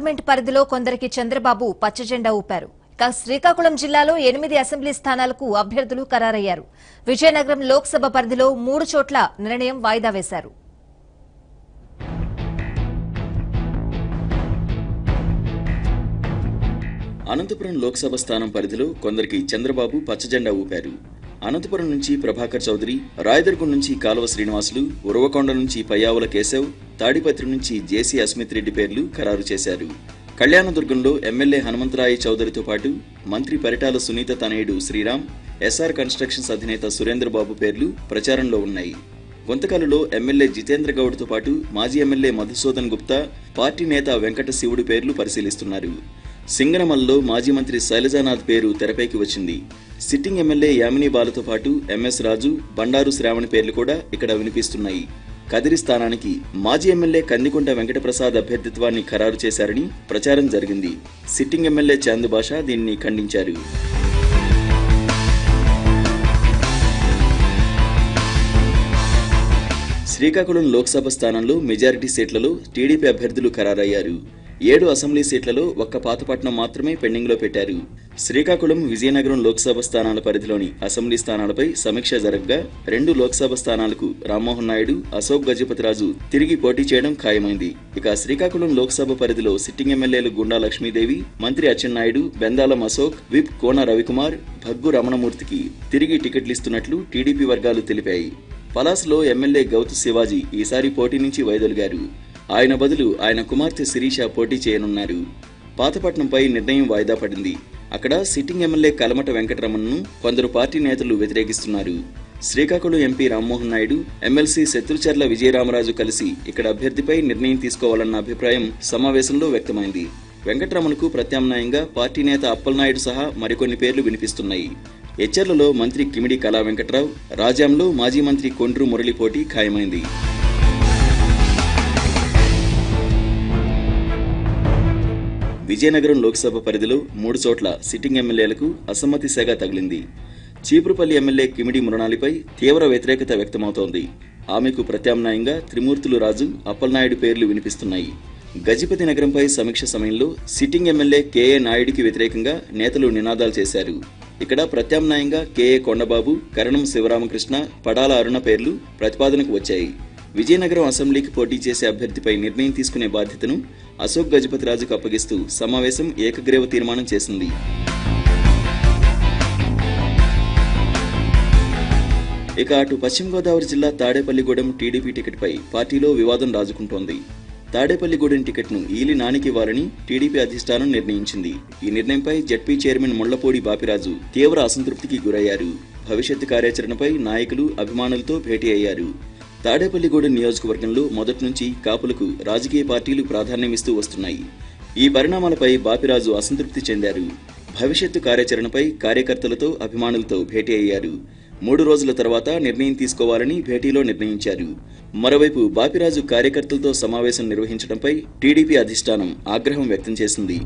Parliament పరిధిలో కొందరికి చంద్రబాబు పచ్చజెండా ఊపారు. శ్రీకాకుళం జిల్లాలో 8 అసెంబ్లీ స్థానాలకు అభ్యర్థులు ఖరారయ్యారు. విజయనగరం లోక్సభ పరిధిలో 3 చోట్ల నిర్ణయం వాయిదా వేశారు. అనంతపురం లోక్సభ స్థానం పరిధిలో కొందరికి చంద్రబాబు పచ్చజెండా ఊపారు. అనంతపురం నుంచి ప్రభాకర్ చౌదరి, రాయదుర్గం నుంచి కాలువ శ్రీనివాసులు, ఉరవకొండ నుంచి పయ్యావుల కేశవ్, తాడిపత్రి నుంచి జేసీ అస్మిత్ రెడ్డి పేర్లు ఖరారు చేశారు. కళ్యాణదుర్గంలో ఎమ్మెల్యే హనుమంతరాయ చౌదరితో పాటు మంత్రి పరిటాల సునీత తనయుడు శ్రీరామ్, ఎస్ఆర్ కన్స్ట్రక్షన్స్ అధినేత సురేంద్రబాబు పేర్లు ప్రచారంలో ఉన్నాయి. గుంతకల్లులో ఎమ్మెల్యే జితేంద్ర గౌడ్తో పాటు మాజీ ఎమ్మెల్యే మధుసూదన్ గుప్తా, పార్టీ నేత వెంకట శివుడి పేర్లు పరిశీలిస్తున్నారు. సింగనమల్లో మాజీ మంత్రి శైలజానాథ్ పేరు తెరపైకి వచ్చింది. సిట్టింగ్ ఎమ్మెల్యే యామినీ బాలతో పాటు ఎంఎస్ రాజు, బండారు శ్రావణి పేర్లు కూడా ఇక్కడ వినిపిస్తున్నాయి. కదిరి స్థానానికి మాజీ ఎమ్మెల్యే కందికొండ వెంకటప్రసాద్ అభ్యర్థిత్వాన్ని ఖరారు చేశారని ప్రచారం జరిగింది. సిట్టింగ్ ఎమ్మెల్యే చాందు భాష దీన్ని ఖండించారు. శ్రీకాకుళం లోక్సభ స్థానంలో మెజారిటీ సీట్లలో టీడీపీ అభ్యర్థులు ఖరారయ్యారు. 7 అసెంబ్లీ సీట్లలో ఒక్క పాతపట్నం మాత్రమే పెండింగ్లో పెట్టారు. శ్రీకాకుళం, విజయనగరం లోక్సభ స్థానాల పరిధిలోని అసెంబ్లీ స్థానాలపై సమీక్ష జరగగా 2 లోక్సభ స్థానాలకు రామ్మోహన్ నాయుడు, అశోక్ గజపతిరాజు తిరిగి పోటీ చేయడం ఖాయమైంది. ఇక శ్రీకాకుళం లోక్సభ పరిధిలో సిట్టింగ్ ఎమ్మెల్యేలు గుండా లక్ష్మీదేవి, మంత్రి అచ్చెన్నాయుడు, బెందాలం అశోక్, విప్ కోన రవికుమార్, భగ్గు రమణమూర్తికి తిరిగి టికెట్లు ఇస్తున్నట్లు టీడీపీ వర్గాలు తెలిపాయి. పలాస్లో ఎమ్మెల్యే గౌతు శివాజీ ఈసారి పోటీ నుంచి వైదొలిగారు. ఆయన బదులు ఆయన కుమార్తె శిరీష పోటీ చేయనున్నారు. పాతపట్నంపై నిర్ణయం వాయిదా పడింది. అక్కడ సిట్టింగ్ ఎమ్మెల్యే కలమట వెంకటరమణను కొందరు పార్టీ నేతలు వ్యతిరేకిస్తున్నారు. శ్రీకాకుళం ఎంపీ రామ్మోహన్ నాయుడు, ఎమ్మెల్సీ శత్రుచర్ల విజయరామరాజు కలిసి ఇక్కడ అభ్యర్థిపై నిర్ణయం తీసుకోవాలన్న అభిప్రాయం సమావేశంలో వ్యక్తమైంది. వెంకటరమణకు ప్రత్యామ్నాయంగా పార్టీ నేత అప్పలనాయుడు సహా మరికొన్ని పేర్లు వినిపిస్తున్నాయి. ఎచ్చెర్లలో మంత్రి కిమిడి కళా వెంకట్రావు, రాజాంలో మాజీ మంత్రి కొండ్రు మురళి పోటీ ఖాయమైంది. విజయనగరం లోక్సభ పరిధిలో 3 చోట్ల సిట్టింగ్ ఎమ్మెల్యేలకు అసమ్మతి సెగ తగిలింది. చీపురుపల్లి ఎమ్మెల్యే కిమిడి మృణాలిపై తీవ్ర వ్యతిరేకత వ్యక్తమవుతోంది. ఆమెకు ప్రత్యామ్నాయంగా త్రిమూర్తులు రాజు, అప్పలనాయుడు పేర్లు వినిపిస్తున్నాయి. గజపతి నగరంపై సమీక్ష సమయంలో సిట్టింగ్ ఎమ్మెల్యే కేఏ నాయుడికి వ్యతిరేకంగా నేతలు నినాదాలు చేశారు. ఇక్కడ ప్రత్యామ్నాయంగా కేఏ కొండబాబు, కరణం శివరామకృష్ణ, పడాల అరుణ పేర్లు ప్రతిపాదనకు వచ్చాయి. విజయనగరం అసెంబ్లీకి పోటీ చేసే అభ్యర్థిపై నిర్ణయం తీసుకునే బాధ్యతను అశోక్ గజపతిరాజుకు అప్పగిస్తూ సమావేశం ఏకగ్రీవ తీర్మానం చేసింది. ఇక అటు పశ్చిమ గోదావరి జిల్లా తాడేపల్లిగూడెం టీడీపీ టికెట్పై పార్టీలో వివాదం రాజుకుంటోంది. తాడేపల్లిగూడెం టికెట్ను ఈలి నానికి ఇవ్వాలని టీడీపీ అధిష్టానం నిర్ణయించింది. ఈ నిర్ణయంపై జడ్పీ చైర్మన్ ముళ్లపూడి బాపిరాజు తీవ్ర అసంతృప్తికి గురయ్యారు. భవిష్యత్తు కార్యాచరణపై నాయకులు, అభిమానులతో భేటీ అయ్యారు. తాడేపల్లిగూడెం నియోజకవర్గంలో మొదటి నుంచి కాపులకు రాజకీయ పార్టీలు ప్రాధాన్యమిస్తూ వస్తున్నాయి. ఈ పరిణామాలపై బాపిరాజు అసంతృప్తి చెందారు. భవిష్యత్తు కార్యాచరణపై కార్యకర్తలతో, అభిమానులతో భేటీ అయ్యారు. 3 రోజుల తర్వాత నిర్ణయం తీసుకోవాలని భేటీలో నిర్ణయించారు. మరోవైపు బాపిరాజు కార్యకర్తలతో సమావేశం నిర్వహించడంపై టీడీపీ అధిష్టానం ఆగ్రహం వ్యక్తం చేసింది.